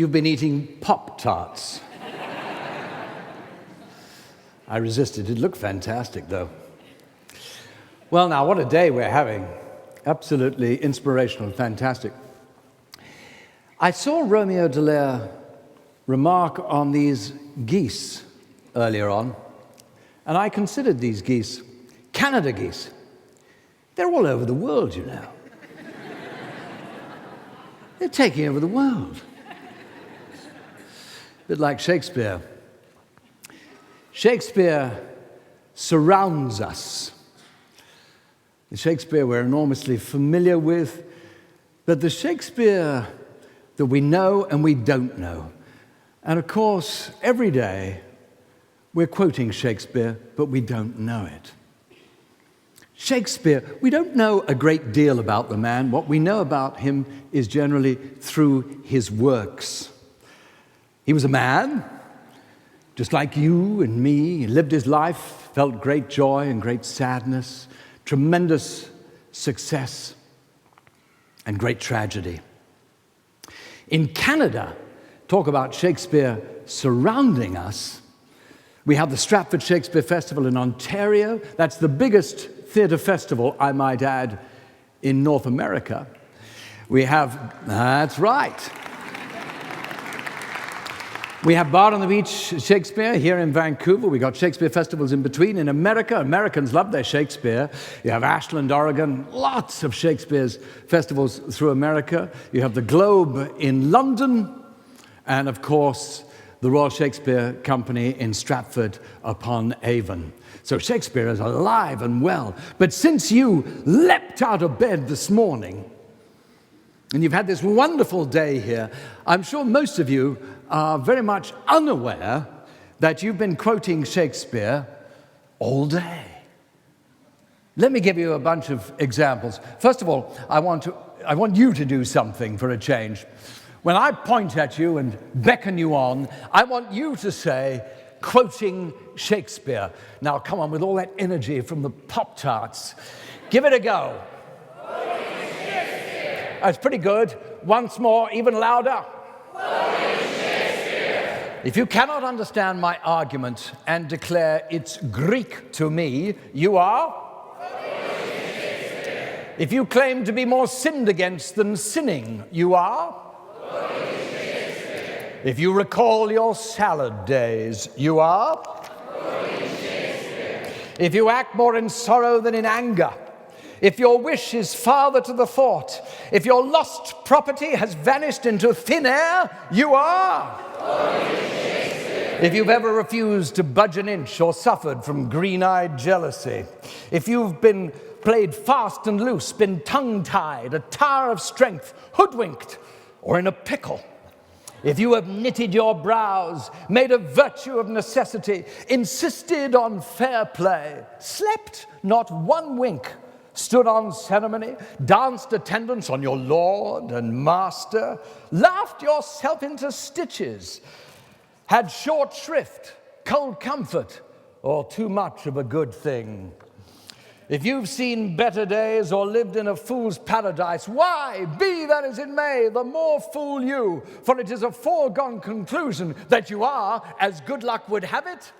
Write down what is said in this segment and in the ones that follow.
you've been eating Pop-Tarts. I resisted. It looked fantastic, though. Well, now, what a day we're having. Absolutely inspirational and fantastic. I saw Romeo Dallaire remark on these geese earlier on, and I considered these geese Canada geese. They're all over the world, you know. They're taking over the world. A bit like Shakespeare. Shakespeare surrounds us. The Shakespeare we're enormously familiar with, but the Shakespeare that we know and we don't know. And of course, every day we're quoting Shakespeare, but we don't know it. Shakespeare, we don't know a great deal about the man. What we know about him is generally through his works. He was a man, just like you and me. He lived his life, felt great joy and great sadness, tremendous success and great tragedy. In Canada, talk about Shakespeare surrounding us. We have the Stratford Shakespeare Festival in Ontario. That's the biggest theatre festival, I might add, in North America. We have, that's right. We have Bard on the Beach Shakespeare here in Vancouver. We got Shakespeare festivals in between. In America, Americans love their Shakespeare. You have Ashland, Oregon, lots of Shakespeare's festivals through America. You have the Globe in London, and of course, the Royal Shakespeare Company in Stratford-upon-Avon. So Shakespeare is alive and well. But since you leapt out of bed this morning, and you've had this wonderful day here, I'm sure most of you are very much unaware that you've been quoting Shakespeare all day. Let me give you a bunch of examples. First of all, I want you to do something for a change. When I point at you and beckon you on, I want you to say, quoting Shakespeare. Now, come on, with all that energy from the Pop-Tarts. Give it a go. Quoting Shakespeare. That's pretty good. Once more, even louder. Quoting Shakespeare. If you cannot understand my argument and declare it's Greek to me, you are? Quoting Shakespeare. If you claim to be more sinned against than sinning, you are? If you recall your salad days, you are? If you act more in sorrow than in anger, if your wish is farther to the thought, if your lost property has vanished into thin air, you are? If you've ever refused to budge an inch or suffered from green-eyed jealousy, if you've been played fast and loose, been tongue-tied, a tower of strength, hoodwinked, or in a pickle, if you have knitted your brows, made a virtue of necessity, insisted on fair play, slept not one wink, stood on ceremony, danced attendance on your lord and master, laughed yourself into stitches, had short shrift, cold comfort, or too much of a good thing. If you've seen better days or lived in a fool's paradise, why, be that as it may, the more fool you, for it is a foregone conclusion that you are, as good luck would have it.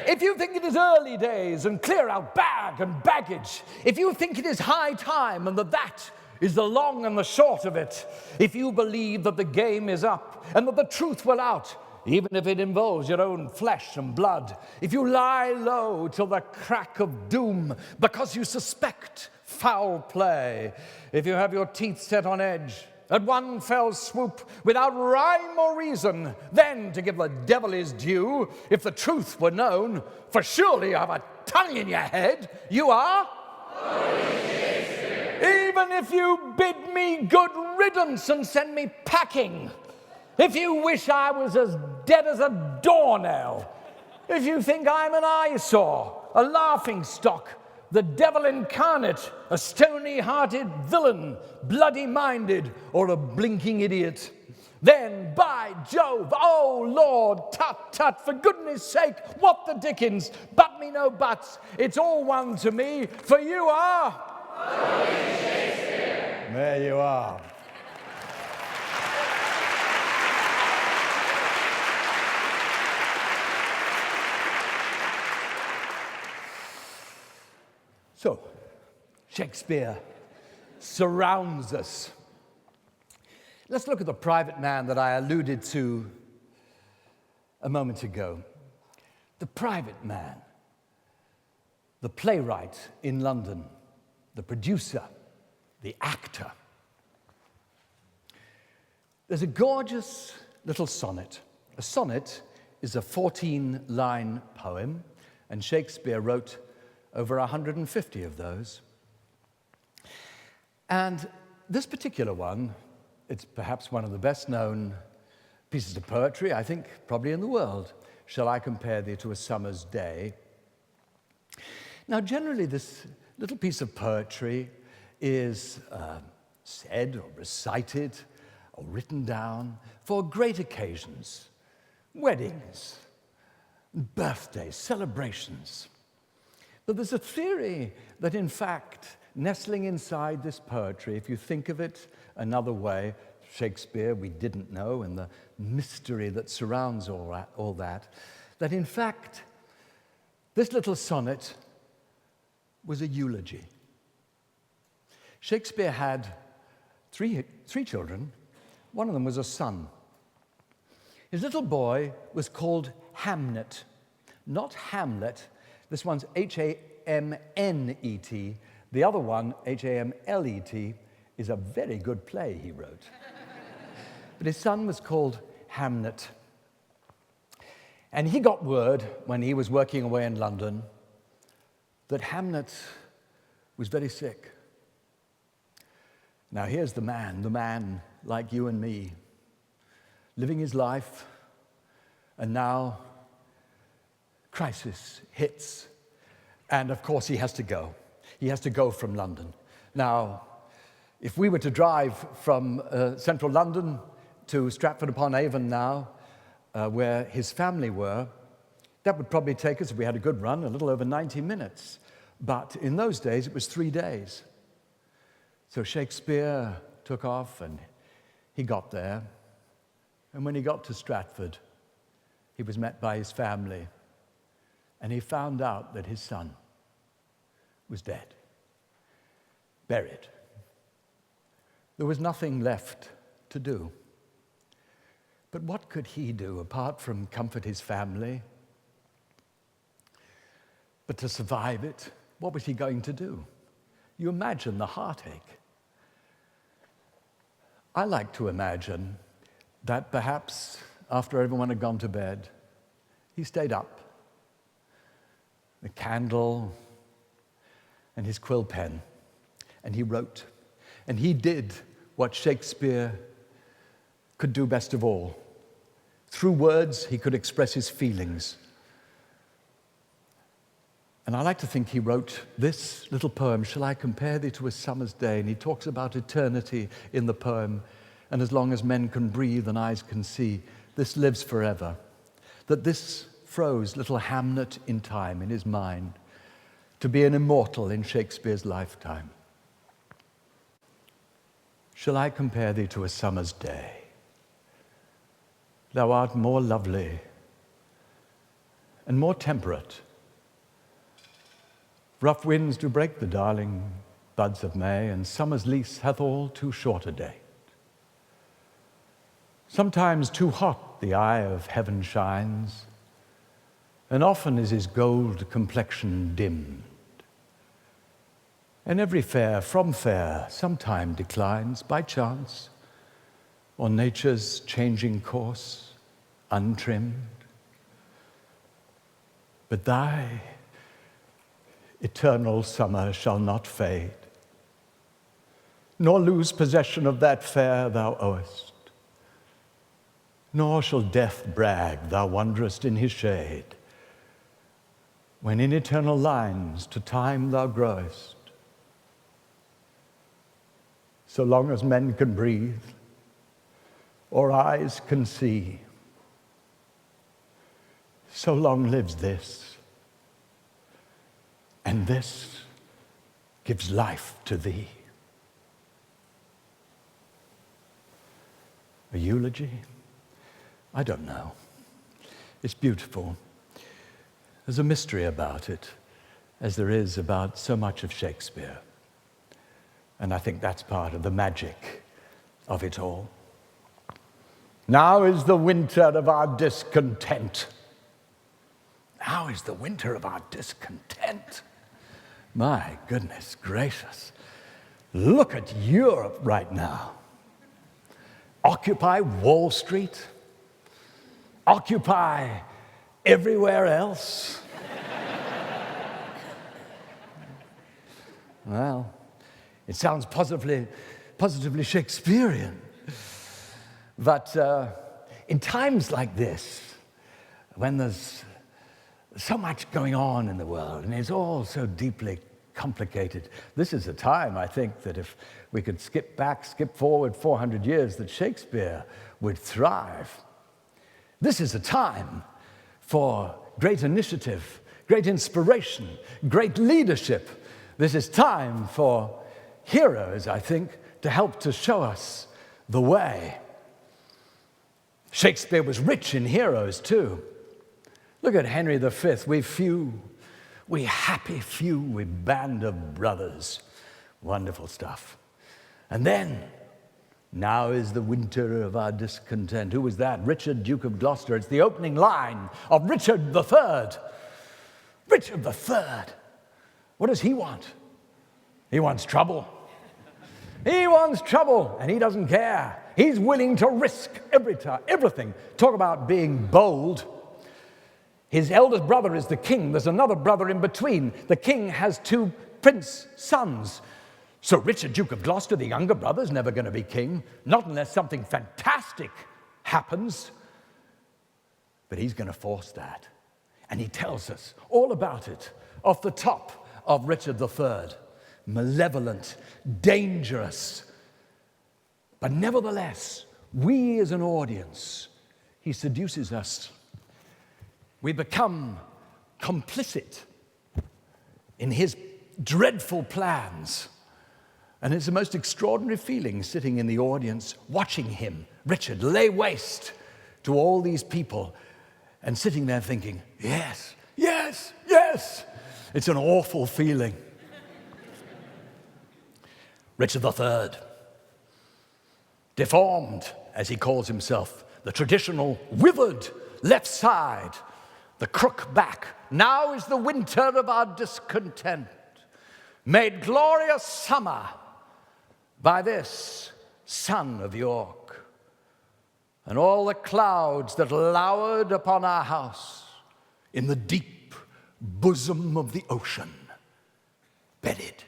If you think it is early days and clear out bag and baggage, if you think it is high time and that is the long and the short of it, if you believe that the game is up and that the truth will out, even if it involves your own flesh and blood, if you lie low till the crack of doom because you suspect foul play, if you have your teeth set on edge at one fell swoop without rhyme or reason, then, to give the devil his due, if the truth were known, for surely you have a tongue in your head, you are? Even if you bid me good riddance and send me packing, if you wish I was as dead as a doornail, if you think I'm an eyesore, a laughingstock, the devil incarnate, a stony-hearted villain, bloody-minded, or a blinking idiot, then, by Jove, oh Lord, tut, tut, for goodness sake, what the dickens, but me no buts, it's all one to me, for you are... There you are. So, Shakespeare surrounds us. Let's look at the private man that I alluded to a moment ago. The private man, the playwright in London, the producer, the actor. There's a gorgeous little sonnet. A sonnet is a 14-line poem, and Shakespeare wrote over 150 of those. And this particular one, it's perhaps one of the best-known pieces of poetry, I think, probably in the world. Shall I compare thee to a summer's day? Now, generally, this little piece of poetry is said or recited or written down for great occasions, weddings, birthdays, celebrations. But there's a theory that, in fact, nestling inside this poetry, if you think of it another way, Shakespeare, we didn't know, and the mystery that surrounds all that, that in fact, this little sonnet was a eulogy. Shakespeare had three children. One of them was a son. His little boy was called Hamnet, not Hamlet. This one's Hamnet. The other one, Hamlet, is a very good play he wrote. But his son was called Hamnet. And he got word when he was working away in London that Hamnet was very sick. Now here's the man like you and me, living his life, and now crisis hits. And of course he has to go. He has to go from London. Now, if we were to drive from central London to Stratford-upon-Avon now, where his family were, that would probably take us, if we had a good run, a little over 90 minutes. But in those days, it was 3 days. So Shakespeare took off, and he got there. And when he got to Stratford, he was met by his family, and he found out that his son was dead, buried. There was nothing left to do. But what could he do apart from comfort his family? But to survive it, what was he going to do? You imagine the heartache. I like to imagine that perhaps after everyone had gone to bed, he stayed up, the candle and his quill pen, and he wrote. And he did what Shakespeare could do best of all. Through words, he could express his feelings. And I like to think he wrote this little poem, Shall I Compare Thee to a Summer's Day? And he talks about eternity in the poem. And as long as men can breathe and eyes can see, this lives forever. That this froze little Hamnet in time, in his mind, to be an immortal in Shakespeare's lifetime. Shall I compare thee to a summer's day? Thou art more lovely and more temperate. Rough winds do break the darling buds of May, and summer's lease hath all too short a date. Sometimes too hot the eye of heaven shines, and often is his gold complexion dimmed. And every fair from fair sometime declines by chance, on nature's changing course untrimmed. But thy eternal summer shall not fade, nor lose possession of that fair thou owest, nor shall death brag thou wanderest in his shade, when in eternal lines to time thou growest. So long as men can breathe, or eyes can see, so long lives this, and this gives life to thee. A eulogy? I don't know. It's beautiful. There's a mystery about it. as there is about so much of Shakespeare. And I think that's part of the magic of it all. Now is the winter of our discontent. Now is the winter of our discontent. My goodness gracious. Look at Europe right now. Occupy Wall Street. Occupy everywhere else. Well, it sounds positively Shakespearean. But in times like this, when there's so much going on in the world, and it's all so deeply complicated, this is a time, I think, that if we could skip forward 400 years, that Shakespeare would thrive. This is a time for great initiative, great inspiration, great leadership. This is time for heroes, I think, to help to show us the way. Shakespeare was rich in heroes, too. Look at Henry V. We happy few, we band of brothers. Wonderful stuff. And then, now is the winter of our discontent. Who was that? Richard, Duke of Gloucester. It's the opening line of Richard III. Richard III. What does he want? He wants trouble. He wants trouble, and he doesn't care. He's willing to risk everything. Talk about being bold. His eldest brother is the king. There's another brother in between. The king has two prince sons. So Richard, Duke of Gloucester, the younger brother, is never going to be king, not unless something fantastic happens. But he's going to force that. And he tells us all about it off the top of Richard III. Malevolent, dangerous. But nevertheless, we as an audience, he seduces us. We become complicit in his dreadful plans. And it's the most extraordinary feeling sitting in the audience, watching him, Richard, lay waste to all these people and sitting there thinking, yes, yes, yes. It's an awful feeling. Richard III, deformed, as he calls himself, the traditional withered left side, the crook back. Now is the winter of our discontent, made glorious summer by this son of York, and all the clouds that lowered upon our house in the deep bosom of the ocean, bedded.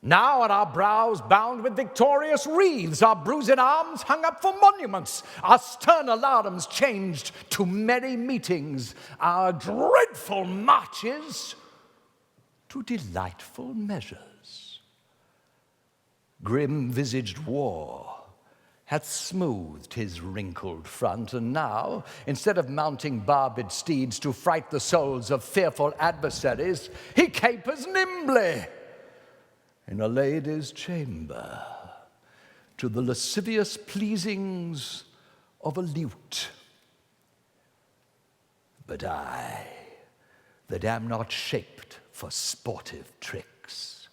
Now are our brows bound with victorious wreaths, our bruised arms hung up for monuments, our stern alarums changed to merry meetings, our dreadful marches to delightful measures. Grim-visaged war hath smoothed his wrinkled front, and now, instead of mounting barbed steeds to fright the souls of fearful adversaries, he capers nimbly in a lady's chamber to the lascivious pleasings of a lute. But I, that am not shaped for sportive tricks,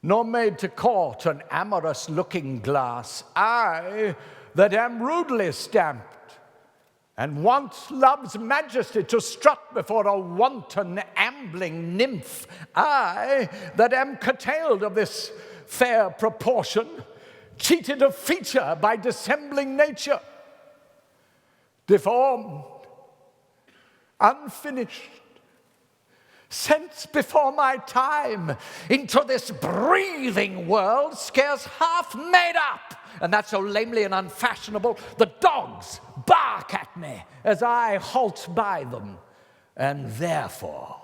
nor made to court an amorous looking glass, I, that am rudely stamped, and want love's majesty to strut before a wanton ambling nymph, I, that am curtailed of this fair proportion, cheated of feature by dissembling nature, deformed, unfinished, sent before my time into this breathing world scarce half made up, and that's so lamely and unfashionable, the dogs bark at me as I halt by them. And therefore,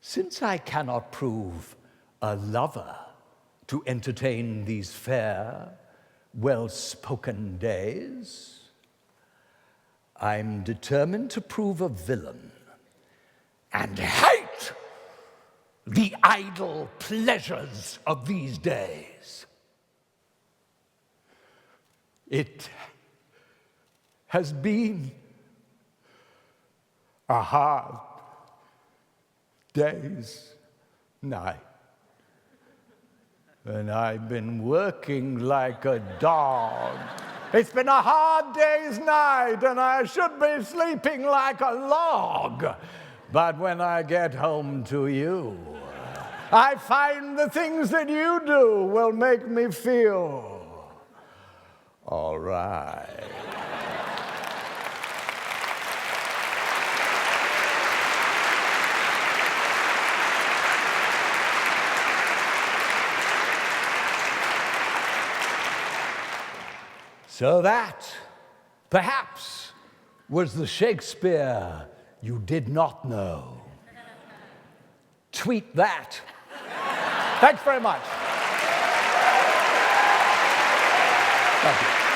since I cannot prove a lover to entertain these fair, well-spoken days, I'm determined to prove a villain and hate the idle pleasures of these days. It has been a hard days, night. And I've been working like a dog. It's been a hard day's night, and I should be sleeping like a log. But when I get home to you, I find the things that you do will make me feel all right. So that, perhaps, was the Shakespeare you did not know. Tweet that. Thanks very much. Thank you.